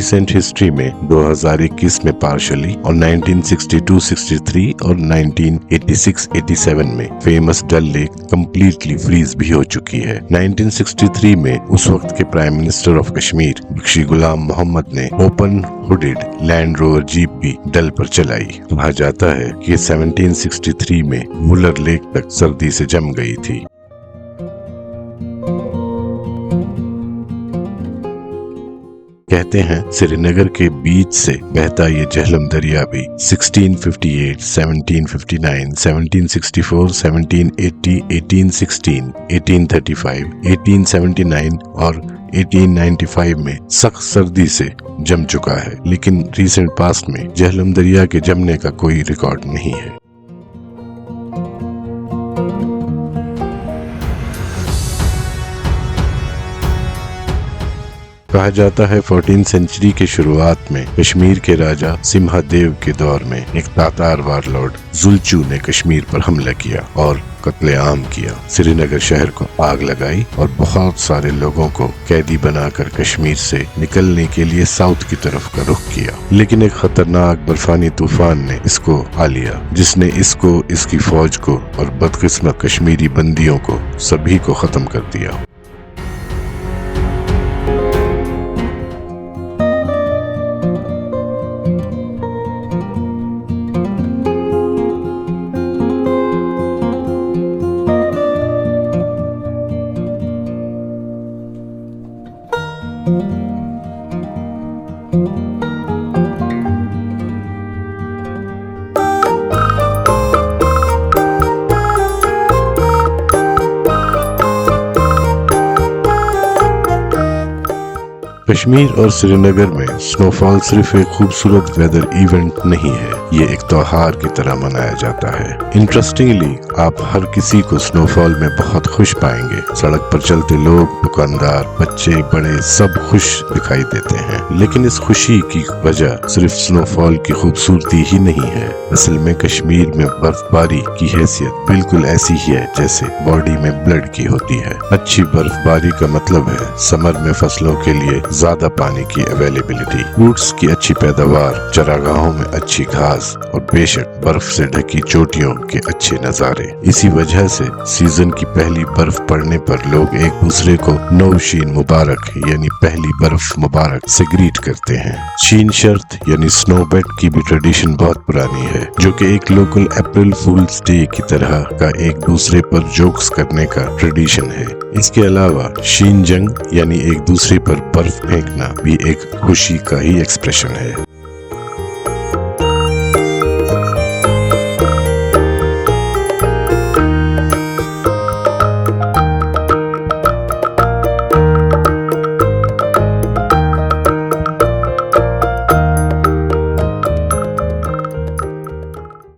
Recent history میں 2021 میں partially اور 1962-63 اور 1986-87 میں فیمس ڈل لیک کمپلیٹلی فریز بھی ہو چکی ہے۔ 1963 میں اس وقت کے پرائم منسٹر آف کشمیر بخشی غلام محمد نے open hooded Land Rover jeep بھی ڈل پر چلائی۔ کہا جاتا ہے کہ 1763 میں مولر لیک تک سردی سے جم گئی تھی۔ کہتے ہیں سری نگر کے بیچ سے بہتا یہ جہلم دریا بھی 1658, 1759, 1764, 1780, 1816, 1835, 1879 اور 1895 میں سخت سردی سے جم چکا ہے، لیکن ریسنٹ پاسٹ میں جہلم دریا کے جمنے کا کوئی ریکارڈ نہیں ہے۔ کہا جاتا ہے 14 سینچری کے شروعات میں کشمیر کے راجہ سمہا دیو کے دور میں ایک تاتار وارلارڈ زلچو نے کشمیر پر حملہ کیا اور قتل عام کیا، سری نگر شہر کو آگ لگائی اور بہت سارے لوگوں کو قیدی بنا کر کشمیر سے نکلنے کے لیے ساؤتھ کی طرف کا رخ کیا، لیکن ایک خطرناک برفانی طوفان نے اس کو آ لیا، جس نے اس کو، اس کی فوج کو اور بدقسمت کشمیری بندیوں کو سبھی کو ختم کر دیا۔ کشمیر اور سری نگر میں سنو فال صرف ایک خوبصورت ویدر ایونٹ نہیں ہے، یہ ایک تہوار کی طرح منایا جاتا ہے۔ انٹرسٹنگلی آپ ہر کسی کو سنو فال میں بہت خوش پائیں گے، سڑک پر چلتے لوگ، دکاندار، بچے، بڑے سب خوش دکھائی دیتے ہیں، لیکن اس خوشی کی وجہ صرف سنو فال کی خوبصورتی ہی نہیں ہے۔ اصل میں کشمیر میں برف باری کی حیثیت بالکل ایسی ہی ہے جیسے باڈی میں بلڈ کی ہوتی ہے۔ اچھی برف باری کا مطلب ہے سمر میں فصلوں کے لیے زیادہ پانی کی اویلیبلٹی، فروٹس کی اچھی پیداوار، چراگاہوں میں اچھی گھاس اور بے شک برف سے ڈھکی چوٹیوں کے اچھے نظارے۔ اسی وجہ سے سیزن کی پہلی برف پڑنے پر لوگ ایک دوسرے کو نو شین مبارک یعنی پہلی برف مبارک سے گریٹ کرتے ہیں۔ شین شرط یعنی سنو بیٹ کی بھی ٹریڈیشن بہت پرانی ہے، جو کہ ایک لوکل اپریل فولز ڈے کی طرح کا ایک دوسرے پر جوکس کرنے کا ٹریڈیشن ہے۔ اس کے علاوہ شین جنگ یعنی ایک دوسرے پر برف پھینکنا بھی ایک خوشی کا ہی ایکسپریشن ہے۔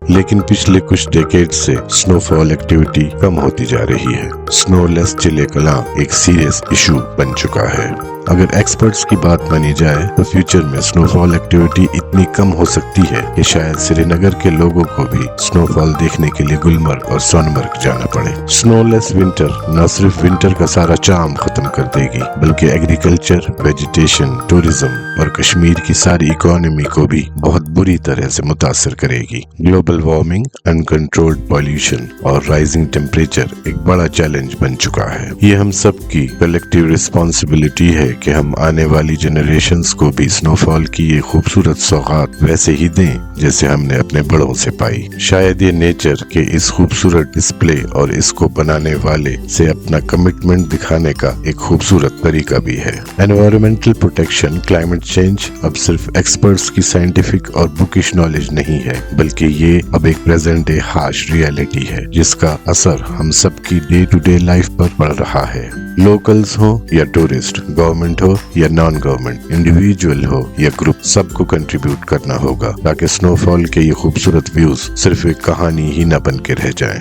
لیکن پچھلے کچھ ڈیکیڈ سے سنو فال ایکٹیویٹی کم ہوتی جا رہی ہے۔ سنو لیس چلے کلاں ایک سیریس ایشو بن چکا ہے۔ اگر ایکسپرٹس کی بات مانی جائے تو فیوچر میں سنو فال ایکٹیویٹی اتنی کم ہو سکتی ہے کہ شاید سری نگر کے لوگوں کو بھی سنو فال دیکھنے کے لیے گلمرگ اور سونمرگ جانا پڑے۔ سنو لیس ونٹر نہ صرف ونٹر کا سارا چارم ختم کر دے گی، بلکہ ایگریکلچر، ویجیٹیشن، ٹورزم اور کشمیر کی ساری اکانومی کو بھی بہت بری طرح سے متاثر کرے گی۔ گلوبل وارمنگ، انکنٹرولڈ پولیوشن اور رائزنگ ٹیمپریچر ایک بڑا چیلنج بن چکا ہے۔ یہ ہم سب کی کلیکٹیو رسپانسبلٹی ہے کہ ہم آنے والی جنریشنز کو بھی سنو فال کی یہ خوبصورت سوغات ویسے ہی دیں جیسے ہم نے اپنے بڑوں سے پائی۔ شاید یہ نیچر کے اس خوبصورت ڈسپلے اور اس کو بنانے والے سے اپنا کمٹمنٹ دکھانے کا ایک خوبصورت طریقہ بھی ہے۔ انوائرمنٹل پروٹیکشن، کلائمیٹ چینج اب صرف ایکسپرٹس کی سائنٹیفک اور بکش نالج نہیں ہے، بلکہ یہ اب ایک پریزنٹ ڈے ہارش ریالٹی ہے جس کا اثر ہم سب کی ڈے ٹو ڈے لائف پر پڑ رہا ہے۔ لوکلز ہو یا ٹورسٹ، گورنمنٹ ہو یا نان گورنمنٹ، انڈیویجول ہو یا گروپ، سب کو کنٹریبیوٹ کرنا ہوگا تاکہ سنو فال کے یہ خوبصورت ویوز صرف ایک کہانی ہی نہ بن کے رہ جائیں۔